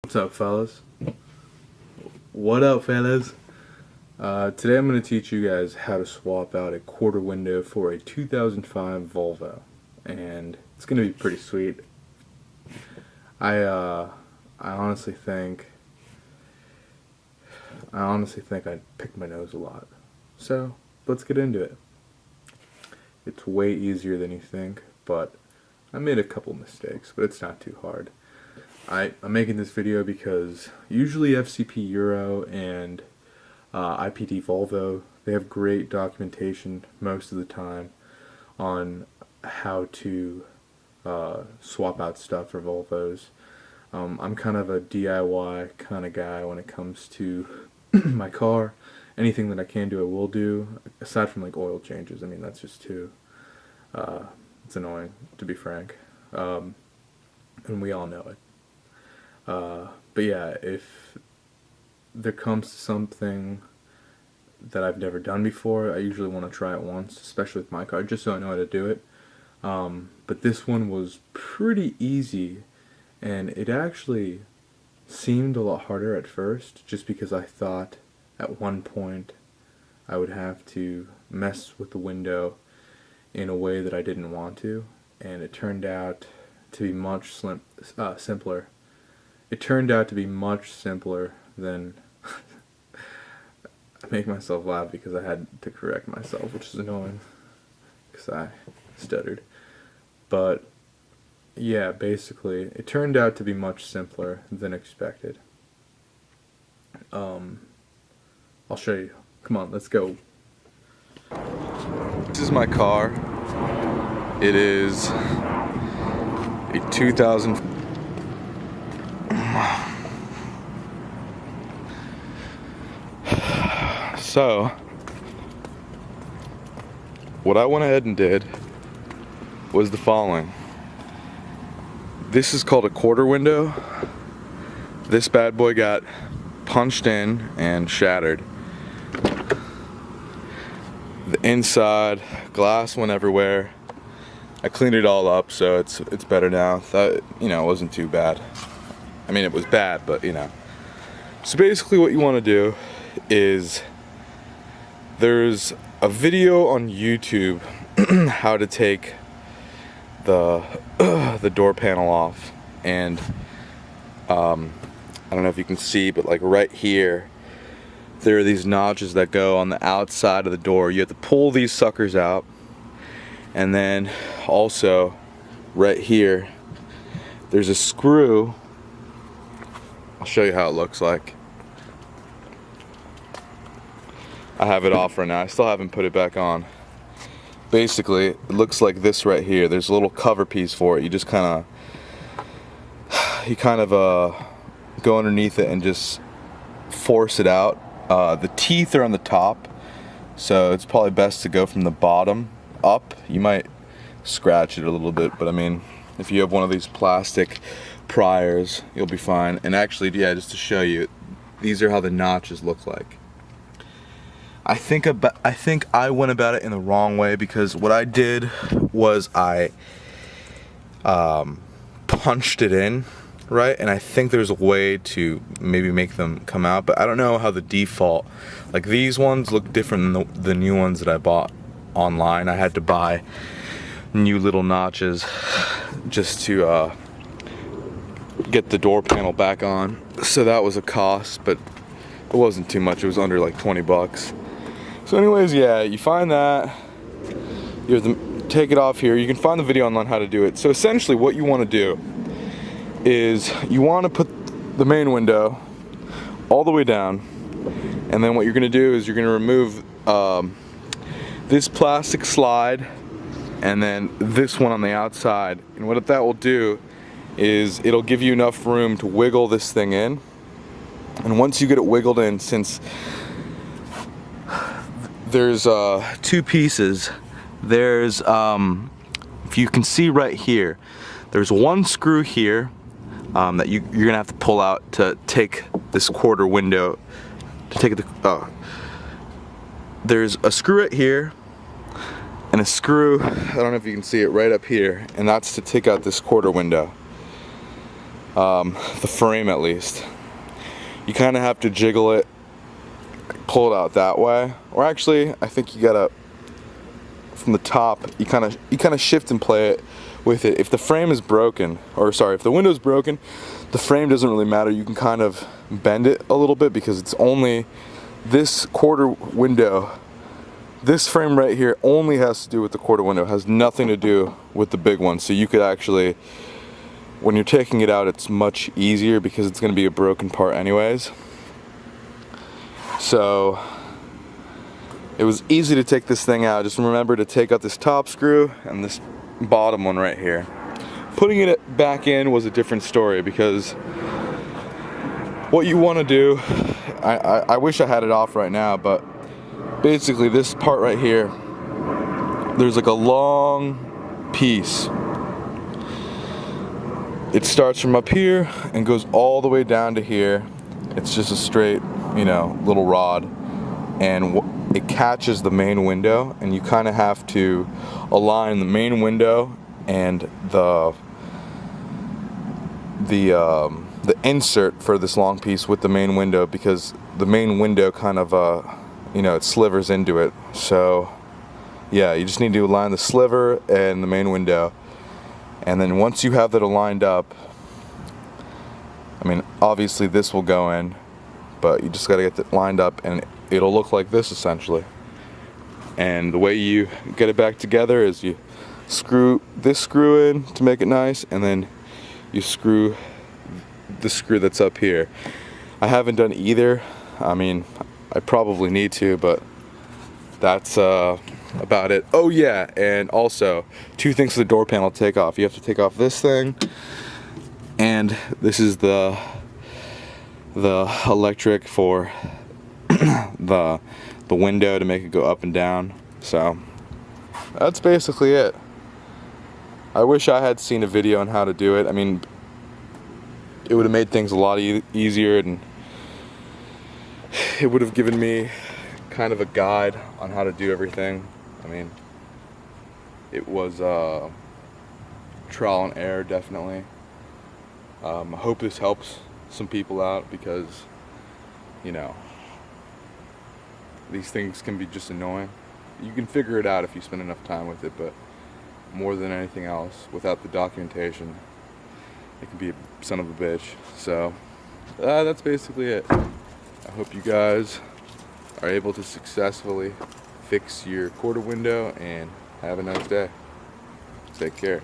What's up, fellas? What up, fellas? Today I'm going to teach you guys how to swap out a quarter window for a 2005 Volvo, and it's going to be pretty sweet. I honestly think I picked my nose a lot. So let's get into it. It's way easier than you think, but I made a couple mistakes, but it's not too hard. I'm making this video because usually FCP Euro and IPD Volvo, they have great documentation most of the time on how to swap out stuff for Volvos. I'm kind of a DIY kind of guy when it comes to my car. Anything that I can do, I will do, aside from like oil changes. I mean, that's just too, it's annoying, to be frank, and we all know it. But yeah, if there comes to something that I've never done before, I usually want to try it once, especially with my car, just so I know how to do it. But this one was pretty easy, and it actually seemed a lot harder at first, just because I thought at one point I would have to mess with the window in a way that I didn't want to, and it turned out to be much simpler. It turned out to be much simpler than I make myself laugh because I had to correct myself, which is annoying because I stuttered. But yeah, basically it turned out to be much simpler than expected. I'll show you. Come on, let's go. This is my car. It is a 2000. So, what I went ahead and did was the following. This is called a quarter window. This bad boy got punched in and shattered. The inside glass went everywhere. I cleaned it all up, so it's better now. That, you know, it wasn't too bad. I mean, it was bad, but you know. So basically what you want to do is, there's a video on YouTube how to take the door panel off, and I don't know if you can see, but like right here there are these notches that go on the outside of the door. You have to pull these suckers out, and then also right here there's a screw. I'll show you how it looks like. I have it off right now. I still haven't put it back on. Basically, it looks like this right here. There's a little cover piece for it. You just kind of go underneath it and just force it out. The teeth are on the top, so it's probably best to go from the bottom up. You might scratch it a little bit, but I mean, if you have one of these plastic pliers, you'll be fine. And actually, yeah, just to show you, these are how the notches look like. I think I went about it in the wrong way, because what I did was I punched it in, right? And I think there's a way to maybe make them come out, but I don't know how the default, like these ones look different than the new ones that I bought online. I had to buy new little notches just to get the door panel back on. So that was a cost, but it wasn't too much. It was under like 20 bucks. So anyways, yeah, you find that, you have to take it off here. You can find the video online how to do it. So essentially what you want to do is you want to put the main window all the way down, and then what you're going to do is you're going to remove this plastic slide and then this one on the outside. And what that will do is it'll give you enough room to wiggle this thing in. And once you get it wiggled in, since there's two pieces, there's if you can see right here, there's one screw here that you're gonna have to pull out to take this quarter window, to take there's a screw right here and a screw, I don't know if you can see it, right up here, and that's to take out this quarter window. the frame at least. You kind of have to jiggle it, pull it out that way, or actually I think you gotta, from the top, you kind of shift and play it with it. If the frame is broken, or sorry, if the window is broken, the frame doesn't really matter. You can kind of bend it a little bit because it's only this quarter window. This frame right here only has to do with the quarter window, it has nothing to do with the big one. So you could actually, when you're taking it out, it's much easier because it's going to be a broken part anyways. So it was easy to take this thing out. Just remember to take out this top screw and this bottom one right here. Putting it back in was a different story because what you want to do, I wish I had it off right now, but basically this part right here, there's like a long piece. It starts from up here and goes all the way down to here. It's just a straight, you know, little rod, and it catches the main window, and you kind of have to align the main window and the insert for this long piece with the main window, because the main window kind of you know, it slivers into it. So yeah, you just need to align the sliver and the main window, and then once you have that aligned up, I mean, obviously this will go in, but you just got to get it lined up and it'll look like this essentially. And the way you get it back together is you screw this screw in to make it nice, and then you screw the screw that's up here. I haven't done either. I mean, I probably need to, but that's about it. Oh yeah, and also 2 things for the door panel to take off. You have to take off this thing, and this is the electric for the window to make it go up and down. So that's basically it. I wish I had seen a video on how to do it. I mean, it would have made things a lot easier, and it would have given me kind of a guide on how to do everything. I mean, it was trial and error, definitely. I hope this helps some people out, because, you know, these things can be just annoying. You can figure it out if you spend enough time with it, but more than anything else, without the documentation, it can be a son of a bitch. So that's basically it. I hope you guys are able to successfully fix your quarter window, and have a nice day. Take care.